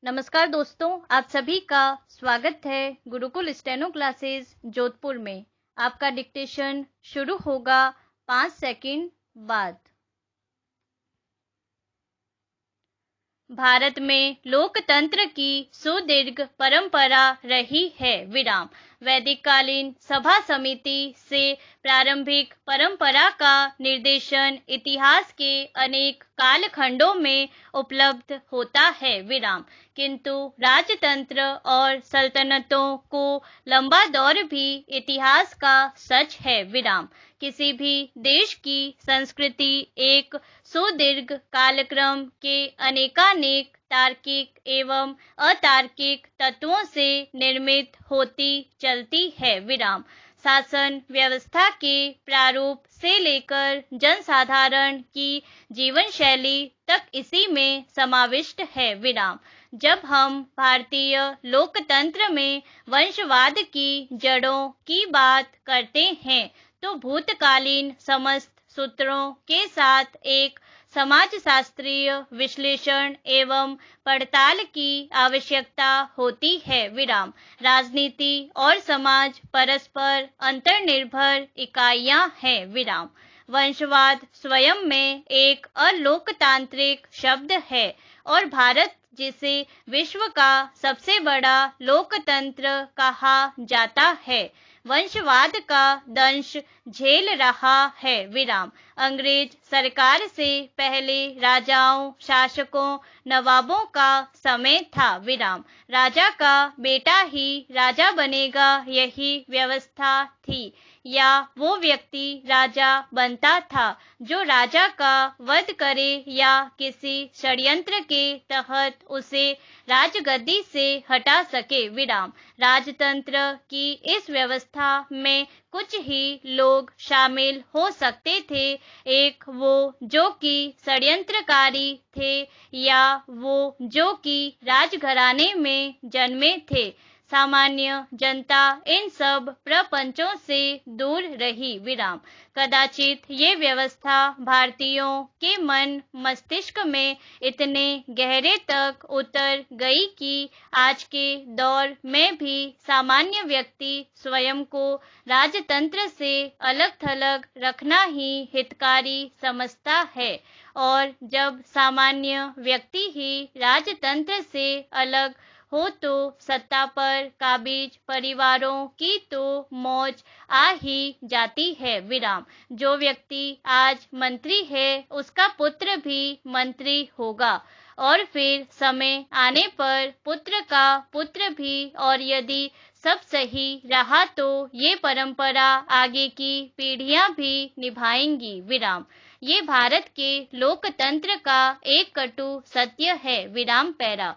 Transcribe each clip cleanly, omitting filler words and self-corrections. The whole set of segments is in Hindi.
नमस्कार दोस्तों, आप सभी का स्वागत है गुरुकुल स्टेनो क्लासेस जोधपुर में। आपका डिक्टेशन शुरू होगा 5 सेकंड बाद। भारत में लोकतंत्र की सुदीर्घ परंपरा रही है। विराम वैदिक कालीन सभा समिति से प्रारंभिक परंपरा का निर्देशन इतिहास के अनेक कालखंडों में उपलब्ध होता है। विराम किंतु राजतंत्र और सल्तनतों को लंबा दौर भी इतिहास का सच है। विराम किसी भी देश की संस्कृति एक सुदीर्घ कालक्रम के अनेकानेक तार्किक एवं अतार्किक तत्वों से निर्मित होती चलती है। विराम शासन व्यवस्था के प्रारूप से लेकर जनसाधारण की जीवन शैली तक इसी में समाविष्ट है। विराम जब हम भारतीय लोकतंत्र में वंशवाद की जड़ों की बात करते हैं तो भूतकालीन समस्त सूत्रों के साथ एक समाजशास्त्रीय विश्लेषण एवं पड़ताल की आवश्यकता होती है। विराम राजनीति और समाज परस्पर अंतर्निर्भर इकाइयां हैं। विराम वंशवाद स्वयं में एक अलोकतांत्रिक शब्द है और भारत जिसे विश्व का सबसे बड़ा लोकतंत्र कहा जाता है वंशवाद का दंश झेल रहा है। विराम अंग्रेज सरकार से पहले राजाओं, शासकों, नवाबों का समय था। विराम राजा का बेटा ही राजा बनेगा, यही व्यवस्था थी, या वो व्यक्ति राजा बनता था जो राजा का वध करे या किसी षड्यंत्र के तहत उसे राजगद्दी से हटा सके। विराम राजतंत्र की इस व्यवस्था में कुछ ही लोग शामिल हो सकते थे, एक वो जो कि षड्यंत्रकारी थे या वो जो कि राजघराने में जन्मे थे। सामान्य जनता इन सब प्रपंचों से दूर रही। विराम कदाचित ये व्यवस्था भारतीयों के मन मस्तिष्क में इतने गहरे तक उतर गई कि आज के दौर में भी सामान्य व्यक्ति स्वयं को राजतंत्र से अलग थलग रखना ही हितकारी समझता है, और जब सामान्य व्यक्ति ही राजतंत्र से अलग हो तो सत्ता पर काबिज परिवारों की तो मौज आ ही जाती है। विराम जो व्यक्ति आज मंत्री है उसका पुत्र भी मंत्री होगा और फिर समय आने पर पुत्र का पुत्र भी, और यदि सब सही रहा तो ये परंपरा आगे की पीढ़ियां भी निभाएंगी। विराम ये भारत के लोकतंत्र का एक कटु सत्य है। विराम पैरा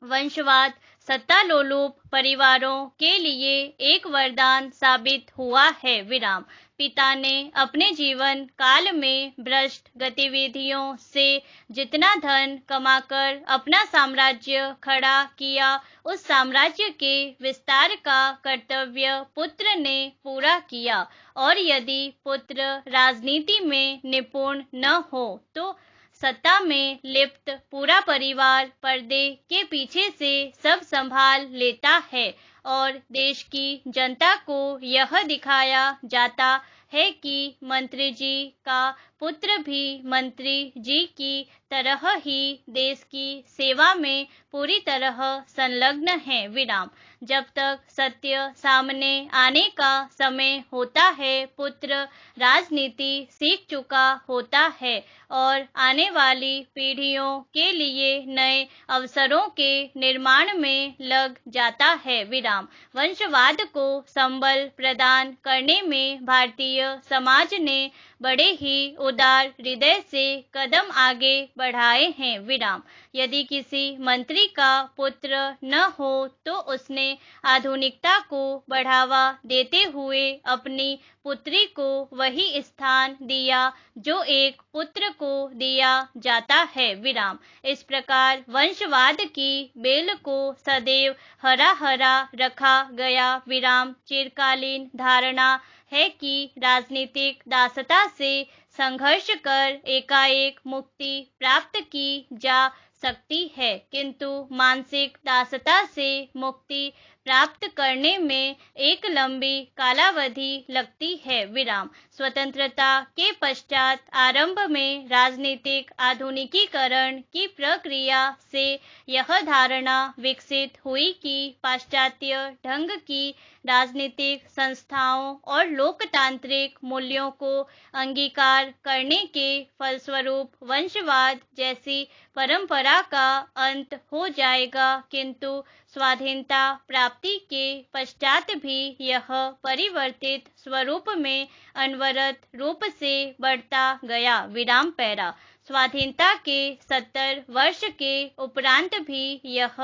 वंशवाद सत्तालोलुप परिवारों के लिए एक वरदान साबित हुआ है। विराम पिता ने अपने जीवन काल में भ्रष्ट गतिविधियों से जितना धन कमाकर अपना साम्राज्य खड़ा किया, उस साम्राज्य के विस्तार का कर्तव्य पुत्र ने पूरा किया, और यदि पुत्र राजनीति में निपुण न हो तो सत्ता में लिप्त पूरा परिवार पर्दे के पीछे से सब संभाल लेता है, और देश की जनता को यह दिखाया जाता है कि मंत्री जी का पुत्र भी मंत्री जी की तरह ही देश की सेवा में पूरी तरह संलग्न है। विराम जब तक सत्य सामने आने का समय होता है पुत्र राजनीति सीख चुका होता है और आने वाली पीढ़ियों के लिए नए अवसरों के निर्माण में लग जाता है। विराम वंशवाद को संबल प्रदान करने में भारतीय समाज ने बड़े ही उदार हृदय से कदम आगे बढ़ाए हैं। विराम यदि किसी मंत्री का पुत्र न हो तो उसने आधुनिकता को बढ़ावा देते हुए अपनी पुत्री को वही स्थान दिया जो एक पुत्र को दिया जाता है। विराम इस प्रकार वंशवाद की बेल को सदैव हरा हरा रखा गया। विराम चिरकालीन धारणा है कि राजनीतिक दासता से संघर्ष कर एकाएक मुक्ति प्राप्त की जा सकती है, किंतु मानसिक दासता से मुक्ति प्राप्त करने में एक लंबी कालावधि लगती है। विराम। स्वतंत्रता के पश्चात आरंभ में राजनीतिक आधुनिकीकरण की प्रक्रिया से यह धारणा विकसित हुई कि पाश्चात्य ढंग की राजनीतिक संस्थाओं और लोकतांत्रिक मूल्यों को अंगीकार करने के फलस्वरूप वंशवाद जैसी परंपरा का अंत हो जाएगा, किंतु स्वाधीनता प्राप्ति के पश्चात भी यह परिवर्तित स्वरूप में अनवरत रूप से बढ़ता गया। विराम पैरा। स्वाधीनता के 70 वर्ष के उपरांत भी यह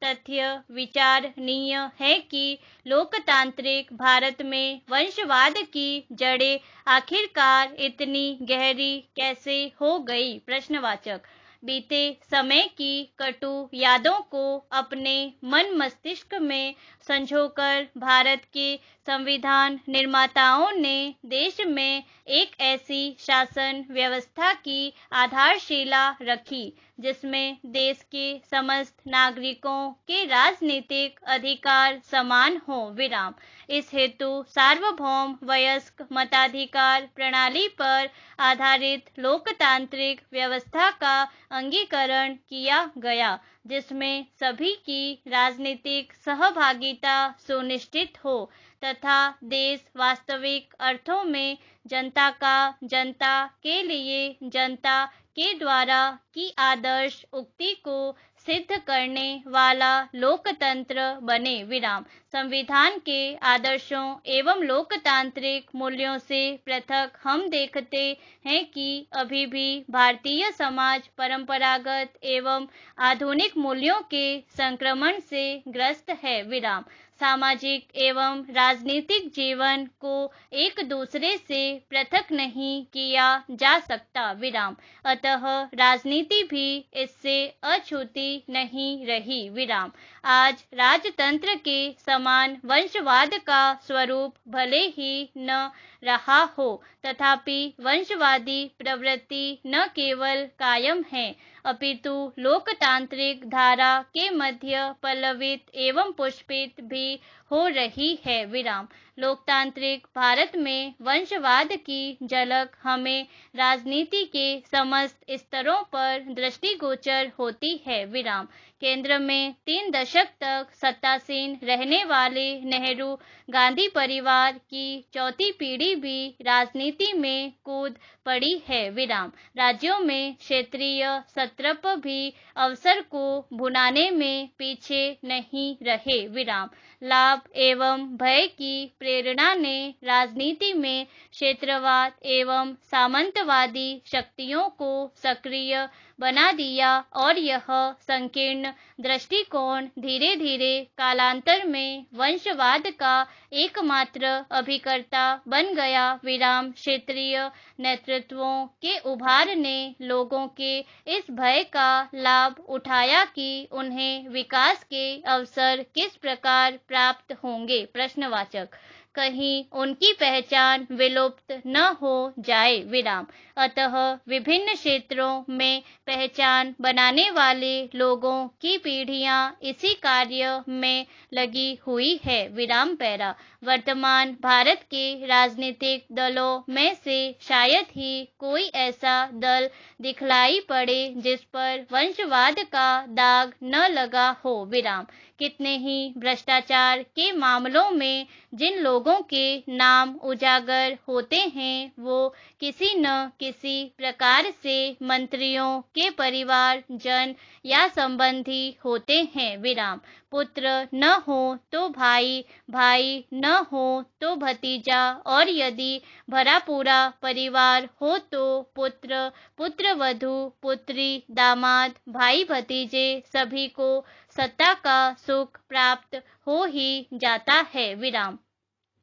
तथ्य विचारणीय है कि लोकतांत्रिक भारत में वंशवाद की जड़ें आखिरकार इतनी गहरी कैसे हो गई। प्रश्नवाचक। बीते समय की कटु यादों को अपने मन मस्तिष्क में संजोकर भारत के संविधान निर्माताओं ने देश में एक ऐसी शासन व्यवस्था की आधारशिला रखी जिसमें देश के समस्त नागरिकों के राजनीतिक अधिकार समान हो। विराम। इस हेतु सार्वभौम वयस्क मताधिकार प्रणाली पर आधारित लोकतांत्रिक व्यवस्था का अंगीकरण किया गया, जिसमें सभी की राजनीतिक सहभागिता सुनिश्चित हो तथा देश वास्तविक अर्थों में जनता का जनता के लिए जनता के द्वारा की आदर्श उक्ति को सिद्ध करने वाला लोकतंत्र बने। विराम। संविधान के आदर्शों एवं लोकतांत्रिक मूल्यों से पृथक हम देखते हैं कि अभी भी भारतीय समाज परंपरागत एवं आधुनिक मूल्यों के संक्रमण से ग्रस्त है। विराम। सामाजिक एवं राजनीतिक जीवन को एक दूसरे से पृथक नहीं किया जा सकता। विराम। अतः राजनीति भी इससे अछूती नहीं रही। विराम। आज राजतंत्र के समान वंशवाद का स्वरूप भले ही न रहा हो, तथापि वंशवादी प्रवृत्ति न केवल कायम है अपितु लोकतांत्रिक धारा के मध्य पल्लवित एवं पुष्पित भी हो रही है। विराम। लोकतांत्रिक भारत में वंशवाद की झलक हमें राजनीति के समस्त स्तरों पर दृष्टिगोचर होती है। विराम। केंद्र में 3 दशक तक सत्तासीन रहने वाले नेहरू गांधी परिवार की चौथी पीढ़ी भी राजनीति में कूद पड़ी है। विराम। राज्यों में क्षेत्रीय सत्रप भी अवसर को भुनाने में पीछे नहीं रहे। विराम। लाभ एवं भय की प्रेरणा ने राजनीति में क्षेत्रवाद एवं सामंतवादी शक्तियों को सक्रिय बना दिया और यह संकीर्ण दृष्टिकोण धीरे धीरे कालांतर में वंशवाद का एकमात्र अभिकर्ता बन गया। विराम। क्षेत्रीय नेतृत्वों के उभार ने लोगों के इस भय का लाभ उठाया कि उन्हें विकास के अवसर किस प्रकार प्राप्त होंगे। प्रश्नवाचक। कहीं उनकी पहचान विलुप्त न हो जाए। विराम। अतः विभिन्न क्षेत्रों में पहचान बनाने वाले लोगों की पीढ़ियां इसी कार्य में लगी हुई है। विराम पैरा। वर्तमान भारत के राजनीतिक दलों में से शायद ही कोई ऐसा दल दिखलाई पड़े जिस पर वंशवाद का दाग न लगा हो। विराम। कितने ही भ्रष्टाचार के मामलों में जिन लोगों के नाम उजागर होते हैं वो किसी न किसी प्रकार से मंत्रियों के परिवार जन या संबंधी होते हैं। विराम। पुत्र न हो तो भाई, भाई न हो तो भतीजा और यदि भरा पूरा परिवार हो तो पुत्र, पुत्रवधू, पुत्री, दामाद, भाई भतीजे सभी को सत्ता का सुख प्राप्त हो ही जाता है। विराम।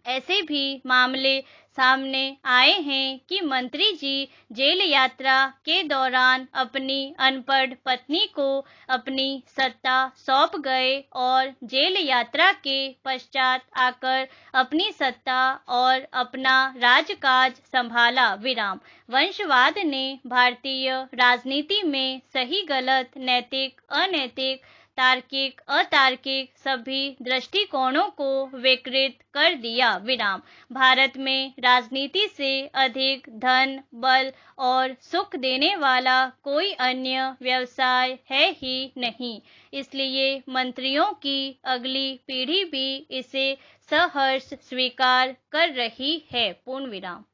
ऐसे भी मामले सामने आए हैं कि मंत्री जी जेल यात्रा के दौरान अपनी अनपढ़ पत्नी को अपनी सत्ता सौंप गए और जेल यात्रा के पश्चात आकर अपनी सत्ता और अपना राजकाज संभाला। विराम। वंशवाद ने भारतीय राजनीति में सही गलत, नैतिक अनैतिक, तार्किक अतार्किक सभी दृष्टिकोणों को विकृत कर दिया। विराम। भारत में राजनीति से अधिक धन, बल और सुख देने वाला कोई अन्य व्यवसाय है ही नहीं। इसलिए मंत्रियों की अगली पीढ़ी भी इसे सहर्ष स्वीकार कर रही है। पूर्ण विराम।